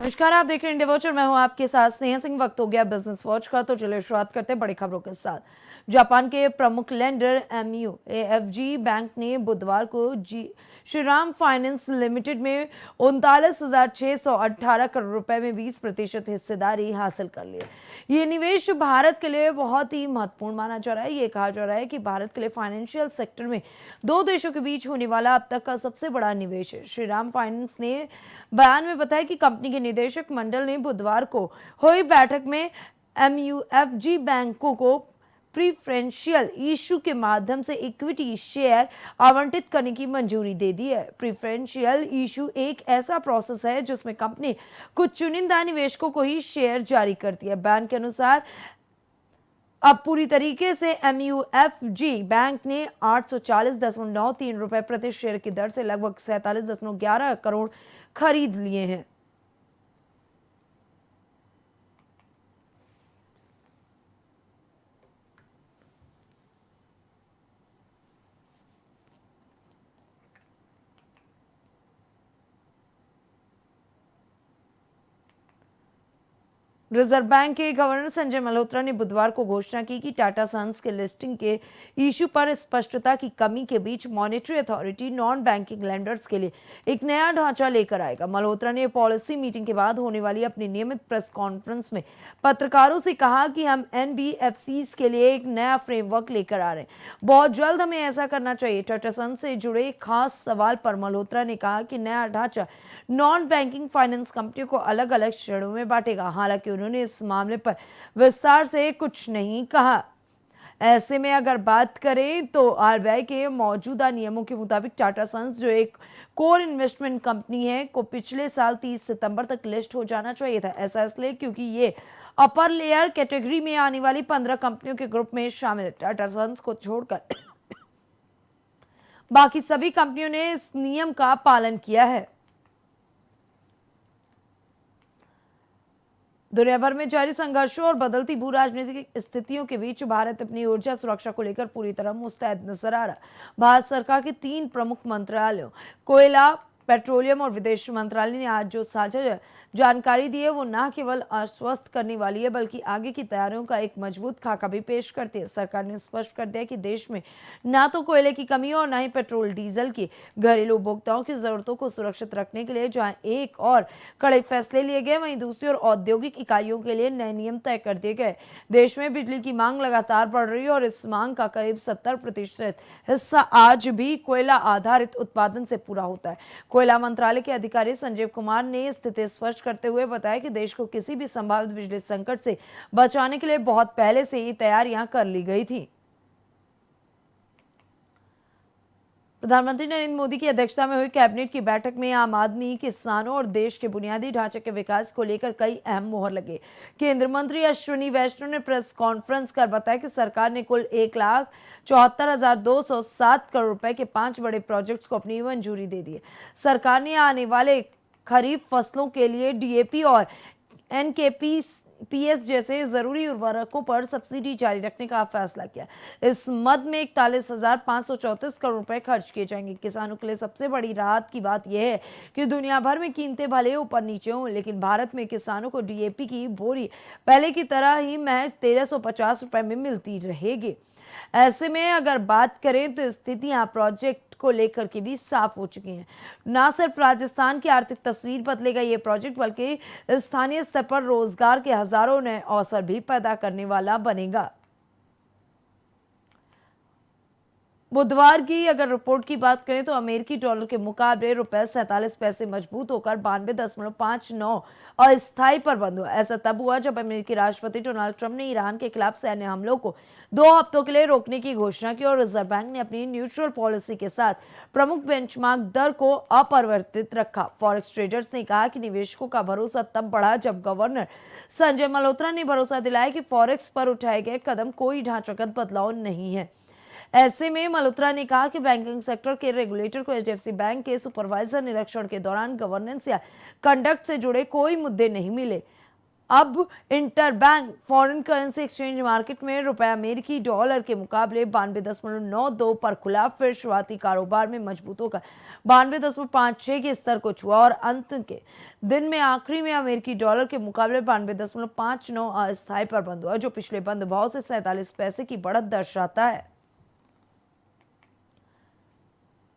नमस्कार, आप देख रहे हैं इंडिया वॉच और मैं हूं आपके साथ स्नेहा सिंह। वक्त हो गया बिजनेस वॉच का, तो चलिए शुरुआत करते हैं बड़ी खबरों के साथ। जापान के प्रमुख लेंडर MUFG बैंक ने बुधवार को श्रीराम फाइनेंस लिमिटेड में 39,618 करोड़ रुपए में 20% हिस्सेदारी हासिल कर ली। ये निवेश भारत के लिए बहुत ही महत्वपूर्ण माना जा रहा है। ये कहा जा रहा है कि भारत के लिए फाइनेंशियल सेक्टर में दो देशों के बीच होने वाला अब तक का सबसे बड़ा निवेश है। श्रीराम फाइनेंस ने बयान में बताया कि कंपनी के निदेशक मंडल ने बुधवार को हुई बैठक में MUFG बैंकों को प्रीफरेंशियल इशू के माध्यम से इक्विटी शेयर आवंटित करने की मंजूरी दे दी है। प्रीफरेंशियल इशू एक ऐसा प्रोसेस है जिसमें कंपनी कुछ चुनिंदा निवेशकों को ही शेयर जारी करती है। बयान के अनुसार अब पूरी तरीके से MUFG बैंक ने 840.93 रुपए प्रति शेयर की दर से लगभग 47.11 करोड़ खरीद लिए हैं। रिजर्व बैंक के गवर्नर संजय मल्होत्रा ने बुधवार को घोषणा की कि टाटा सन्स के लिस्टिंग के इशू पर स्पष्टता की कमी के बीच monetary authority non banking lenders के लिए एक नया ढांचा लेकर आएगा। मल्होत्रा ने पॉलिसी मीटिंग के बाद होने वाली अपनी नियमित प्रेस कॉन्फ्रेंस में पत्रकारों से कहा कि हम NBFCs के लिए एक नया फ्रेमवर्क लेकर आ रहे हैं। बहुत जल्द हमें ऐसा करना चाहिए। टाटा सन्स से जुड़े एक खास सवाल पर मल्होत्रा ने कहा कि नया ढांचा नॉन बैंकिंग फाइनेंस कंपनियों को अलग अलग श्रेणियों में बांटेगा। हालांकि उन्होंने इस मामले पर विस्तार से कुछ नहीं कहा। ऐसे में अगर बात करें तो RBI के मौजूदा नियमों के मुताबिक टाटा सन्स, जो एक कोर इन्वेस्टमेंट कंपनी है, को पिछले साल 30 सितंबर तक लिस्ट हो जाना चाहिए था। ऐसा इसलिए क्योंकि ये अपर लेयर कैटेगरी में आने वाली 15 कंपनियों के ग्रुप में शामिल है। टाटा सन्स को छोड़कर बाकी सभी कंपनियों ने इस नियम का पालन किया है। दुनिया भर में जारी संघर्षों और बदलती भू राजनीतिक स्थितियों के बीच भारत अपनी ऊर्जा सुरक्षा को लेकर पूरी तरह मुस्तैद नजर आ रहा है। भारत सरकार के 3 प्रमुख मंत्रालयों कोयला, पेट्रोलियम और विदेश मंत्रालय ने आज जो साझा जानकारी दी है वो न केवल आश्वस्त करने वाली है बल्कि आगे की तैयारियों का एक मजबूत खाका भी पेश करती है। सरकार ने स्पष्ट कर दिया कि देश में ना तो कोयले की कमी और न ही पेट्रोल डीजल की। घरेलू उपभोक्ताओं की जरूरतों को सुरक्षित रखने के लिए जहां एक और कड़े फैसले लिए गए, वहीं दूसरी ओर औद्योगिक इकाइयों के लिए नए नियम तय कर दिए गए। देश में बिजली की मांग लगातार बढ़ रही है और इस मांग का करीब 70% हिस्सा आज भी कोयला आधारित उत्पादन से पूरा होता है। कोयला मंत्रालय के अधिकारी संजीव कुमार ने स्थिति स्पष्ट करते हुए बताया कि देश को किसी भी संभावित बिजली संकट से बचाने के लिए बहुत पहले से ही तैयारियां कर ली गई थी। प्रधानमंत्री नरेंद्र मोदी की अध्यक्षता में हुई कैबिनेट की बैठक में आम आदमी, किसानों और देश के बुनियादी ढांचे के विकास को लेकर कई अहम मोहर लगे। केंद्रीय मंत्री अश्विनी वैष्णव ने प्रेस कॉन्फ्रेंस कर बताया कि सरकार ने कुल 1,74,207 करोड़ रुपए के 5 बड़े प्रोजेक्ट्स को अपनी मंजूरी दे दी है। सरकार ने आने वाले खरीफ फसलों के लिए DAP और NKPS जैसे जरूरी उर्वरकों पर सब्सिडी जारी रखने का फैसला किया। इस मद में 41,534 करोड़ रुपए खर्च किए जाएंगे। किसानों के लिए सबसे बड़ी राहत की बात यह है कि दुनिया भर में कीमतें भले ऊपर नीचे हों, लेकिन भारत में किसानों को DAP की बोरी पहले की तरह ही महज 1,350 रुपए में मिलती रहेगी। ऐसे में अगर बात करें तो स्थितियां प्रोजेक्ट को लेकर के भी साफ हो चुकी हैं। न सिर्फ राजस्थान की आर्थिक तस्वीर बदलेगा ये प्रोजेक्ट, बल्कि स्थानीय स्तर पर रोजगार के हजारों नए अवसर भी पैदा करने वाला बनेगा। बुधवार की अगर रिपोर्ट की बात करें तो अमेरिकी डॉलर के मुकाबले रुपए 47 पैसे मजबूत होकर 92.59 अस्थायी पर बंद हुआ। ऐसा तब हुआ जब अमेरिकी राष्ट्रपति डोनाल्ड ट्रंप ने ईरान के खिलाफ सैन्य हमलों को 2 हफ्तों के लिए रोकने की घोषणा की और रिजर्व बैंक ने अपनी न्यूट्रल पॉलिसी के साथ प्रमुख बेंचमार्क दर को अपरिवर्तित रखा। फॉरेक्स ट्रेडर्स ने कहा कि निवेशकों का भरोसा तब बढ़ा जब गवर्नर संजय मल्होत्रा ने भरोसा दिलाया कि फॉरेक्स पर उठाए गए कदम कोई ढांचागत बदलाव नहीं है। ऐसे में मल्होत्रा ने कहा कि बैंकिंग सेक्टर के रेगुलेटर को HDFC बैंक के सुपरवाइजर निरीक्षण के दौरान गवर्नेंस या कंडक्ट से जुड़े कोई मुद्दे नहीं मिले। अब inter bank foreign currency exchange market में रुपए अमेरिकी डॉलर के मुकाबले 92.92 पर खुला, फिर शुरुआती कारोबार में मजबूत होकर 92.56 के स्तर को छुआ और अंत के दिन में आखिरी में अमेरिकी डॉलर के मुकाबले 92.59 अस्थायी पर बंद हुआ, जो पिछले बंद भाव से 47 पैसे की बढ़त दर्शाता है।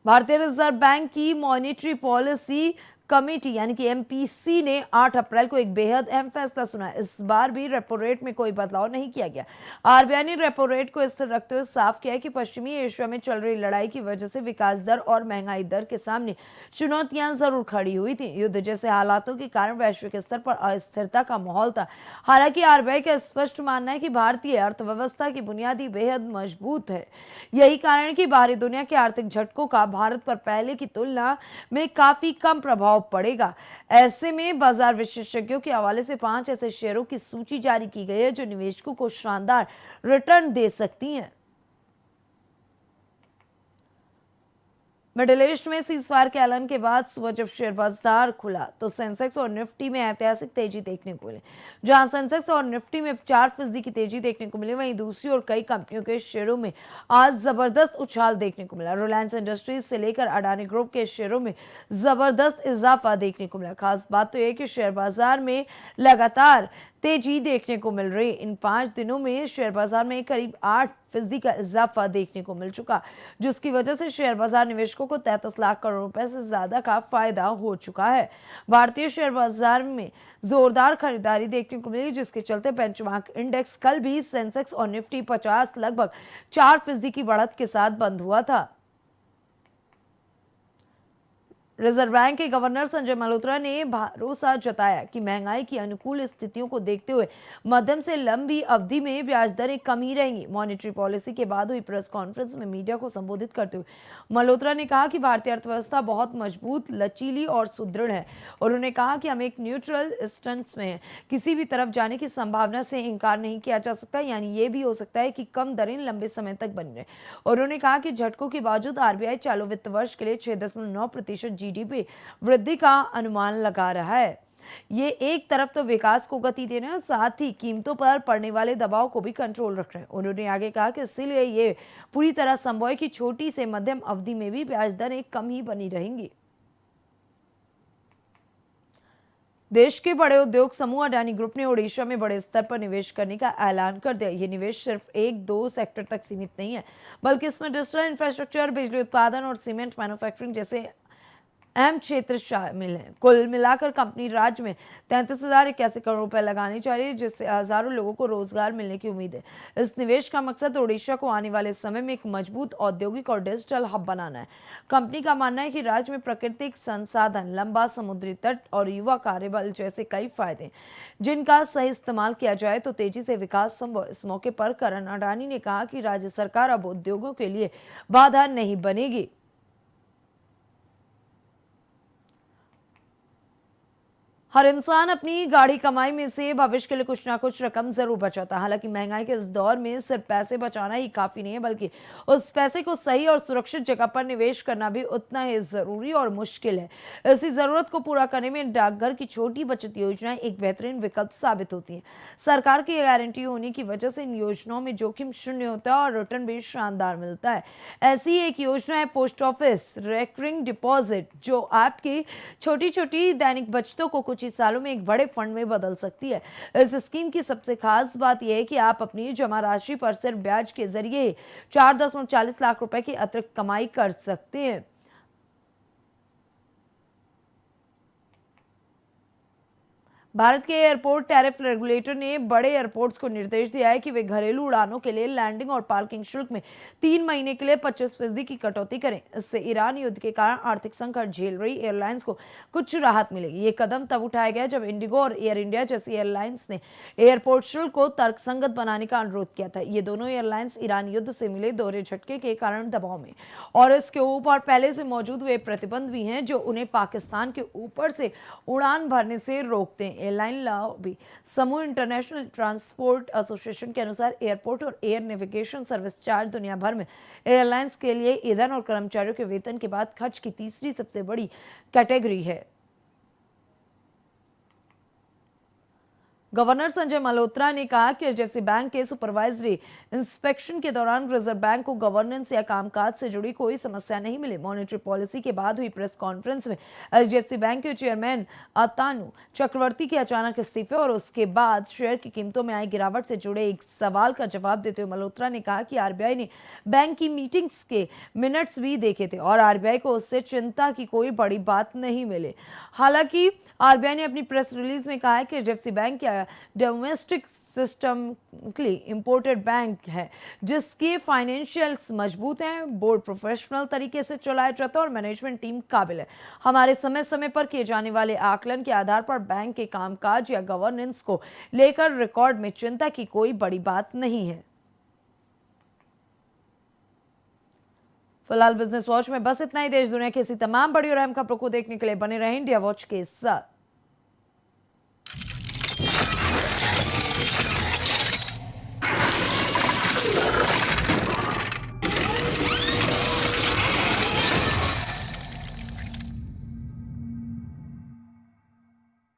भारतीय रिजर्व बैंक की मॉनेटरी पॉलिसी कमेटी यानी कि एमपीसी ने 8 अप्रैल को एक बेहद अहम फैसला सुना। इस बार भी रेपो रेट में कोई बदलाव नहीं किया गया। आरबीआई ने रेपो रेट को स्थिर रखते हुए साफ किया कि पश्चिमी एशिया में चल रही लड़ाई की वजह से विकास दर और महंगाई दर के सामने चुनौतियां जरूर खड़ी हुई थी। युद्ध जैसे हालातों के कारण वैश्विक स्तर पर अस्थिरता का माहौल था। हालांकि आरबीआई का स्पष्ट मानना है कि भारतीय अर्थव्यवस्था की बुनियादी बेहद मजबूत है। यही कारण है कि बाहरी दुनिया के आर्थिक झटकों का भारत पर पहले की तुलना में काफी कम प्रभाव पड़ेगा। ऐसे में बाजार विशेषज्ञों के हवाले से 5 ऐसे शेयरों की सूची जारी की गई है जो निवेशकों को शानदार रिटर्न दे सकती हैं। मिडिल ईस्ट में सीजफायर के ऐलान के बाद सुबह जब शेयर बाजार खुला तो सेंसेक्स और निफ्टी में ऐतिहासिक तेजी देखने को मिली। जहां सेंसेक्स और निफ्टी में 4% की तेजी देखने को मिली, वहीं दूसरी ओर कई कंपनियों के शेयरों में आज जबरदस्त उछाल देखने को मिला। रिलायंस इंडस्ट्रीज से लेकर अडानी ग्रुप के शेयरों में जबरदस्त इजाफा देखने को मिला। खास बात तो यह कि शेयर बाजार में लगातार तेजी देखने को मिल रही। इन 5 दिनों में शेयर बाजार में करीब 8% का इजाफा देखने को मिल चुका, जिसकी वजह से शेयर बाजार निवेशकों को 33 लाख करोड़ रुपए से ज्यादा का फायदा हो चुका है। भारतीय शेयर बाजार में जोरदार खरीदारी देखने को मिली, जिसके चलते बेंचमार्क इंडेक्स कल भी सेंसेक्स और निफ्टी 50 लगभग 4% की बढ़त के साथ बंद हुआ था। रिजर्व बैंक के गवर्नर संजय मल्होत्रा ने भरोसा जताया कि महंगाई की अनुकूल स्थितियों को देखते हुए मध्यम से लंबी अवधि में ब्याज दरें कम ही रहेंगी। मॉनेटरी पॉलिसी के बाद हुई प्रेस कॉन्फ्रेंस में मीडिया को संबोधित करते हुए मल्होत्रा ने कहा कि भारतीय अर्थव्यवस्था बहुत मजबूत, लचीली और सुदृढ़ है। उन्होंने कहा कि हम एक न्यूट्रल स्टैंस में हैं। किसी भी तरफ जाने की संभावना से इनकार नहीं किया जा सकता, यानी ये भी हो सकता है कि कम दरें लंबे समय तक बनी रहे। उन्होंने कहा कि झटकों के बावजूद आरबीआई चालू वित्त वर्ष के लिए 6.9% जीडीपी वृद्धि का अनुमान लगा रहा है। ये एक तरफ तो विकास को गति देना है, साथ ही कीमतों पर पड़ने वाले दबाव को भी कंट्रोल रख रहे हैं। उन्होंने आगे कहा कि इसीलिए ये पूरी तरह संभव है कि छोटी से मध्यम अवधि में भी ब्याज दरें कम ही बनी रहेंगी। देश के बड़े उद्योग समूह अडानी ग्रुप ने ओडिशा में बड़े स्तर पर निवेश करने का ऐलान कर दिया। ये निवेश सिर्फ 1-2 सेक्टर तक सीमित नहीं है, बल्कि इसमें डिजिटल इंफ्रास्ट्रक्चर, बिजली उत्पादन और सीमेंट मैन्युफैक्चरिंग जैसे अहम क्षेत्र शामिल हैं। कुल मिलाकर कंपनी राज्य में 33,081 करोड़ रुपए लगाने जा रही है, जिससे हजारों लोगों को रोजगार मिलने की उम्मीद है। इस निवेश का मकसद ओडिशा को आने वाले समय में एक मजबूत औद्योगिक और डिजिटल हब बनाना है। कंपनी का मानना है कि राज्य में प्राकृतिक संसाधन, लंबा समुद्री तट और युवा कार्यबल जैसे कई फायदे, जिनका सही इस्तेमाल किया जाए तो तेजी से विकास संभव। इस मौके पर करण अडानी ने कहा कि राज्य सरकार अब उद्योगों के लिए बाधा नहीं बनेगी। हर इंसान अपनी गाढ़ी कमाई में से भविष्य के लिए कुछ ना कुछ रकम जरूर बचाता है। हालांकि महंगाई के इस दौर में सिर्फ पैसे बचाना ही काफी नहीं है, बल्कि उस पैसे को सही और सुरक्षित जगह पर निवेश करना भी उतना ही जरूरी और मुश्किल है। इसी जरूरत को पूरा करने में डाकघर की छोटी बचत योजनाएं एक बेहतरीन विकल्प साबित होती है। सरकार की गारंटी होने की वजह से इन योजनाओं में जोखिम शून्य होता है और रिटर्न भी शानदार मिलता है। ऐसी एक योजना है पोस्ट ऑफिस रेकरिंग डिपॉजिट, जो आपकी छोटी छोटी दैनिक बचतों को कुछ सालों में एक बड़े फंड में बदल सकती है। इस स्कीम की सबसे खास बात यह है कि आप अपनी जमा राशि पर सिर्फ ब्याज के जरिए 4.40 लाख रुपए की अतिरिक्त कमाई कर सकते हैं। भारत के एयरपोर्ट टैरिफ रेगुलेटर ने बड़े एयरपोर्ट्स को निर्देश दिया है कि वे घरेलू उड़ानों के लिए लैंडिंग और पार्किंग शुल्क में 3 महीने के लिए 25% की कटौती करें। इससे ईरान युद्ध के कारण आर्थिक संकट झेल रही एयरलाइंस को कुछ राहत मिलेगी। ये कदम तब उठाया गया जब इंडिगो और एयर इंडिया जैसी एयरलाइंस ने एयरपोर्ट शुल्क को तर्कसंगत बनाने का अनुरोध किया था। ये दोनों एयरलाइंस ईरान युद्ध से मिले दोहरे झटके के कारण दबाव में और इसके ऊपर पहले से मौजूद वे प्रतिबंध भी हैं जो उन्हें पाकिस्तान के ऊपर से उड़ान भरने से रोकते हैं। एयरलाइन लॉबी समूह इंटरनेशनल ट्रांसपोर्ट एसोसिएशन के अनुसार एयरपोर्ट और एयर नेविगेशन सर्विस चार्ज दुनिया भर में एयरलाइंस के लिए ईंधन और कर्मचारियों के वेतन के बाद खर्च की तीसरी सबसे बड़ी कैटेगरी है। गवर्नर संजय मल्होत्रा ने कहा कि एचडीएफसी बैंक के सुपरवाइजरी इंस्पेक्शन के दौरान रिजर्व बैंक को गवर्नेंस या कामकाज से जुड़ी कोई समस्या नहीं मिली। मॉनेटरी पॉलिसी के बाद हुई प्रेस कॉन्फ्रेंस में एचडीएफसी बैंक के चेयरमैन अतानु चक्रवर्ती के अचानक इस्तीफे और उसके बाद शेयर की कीमतों में आई गिरावट से जुड़े एक सवाल का जवाब देते हुए मल्होत्रा ने कहा कि आरबीआई ने बैंक की मीटिंग्स के मिनट्स भी देखे थे और आरबीआई को उससे चिंता की कोई बड़ी बात नहीं मिली। हालांकि आरबीआई ने अपनी प्रेस रिलीज में कहा है कि एचडीएफसी बैंक क्या डोमेस्टिक सिस्टमली इंपोर्टेड बैंक है जिसके फाइनेंशियल्स मजबूत हैं, बोर्ड प्रोफेशनल तरीके से चलाया जाता है और मैनेजमेंट टीम काबिल है। हमारे समय समय पर किए जाने वाले आकलन के आधार पर बैंक के कामकाज या गवर्नेंस को लेकर रिकॉर्ड में चिंता की कोई बड़ी बात नहीं है। फिलहाल बिजनेस वॉच में बस इतना ही। देश दुनिया की ऐसी तमाम बड़ी और अहम खबरों को देखने के लिए बने रहें इंडिया वॉच के साथ।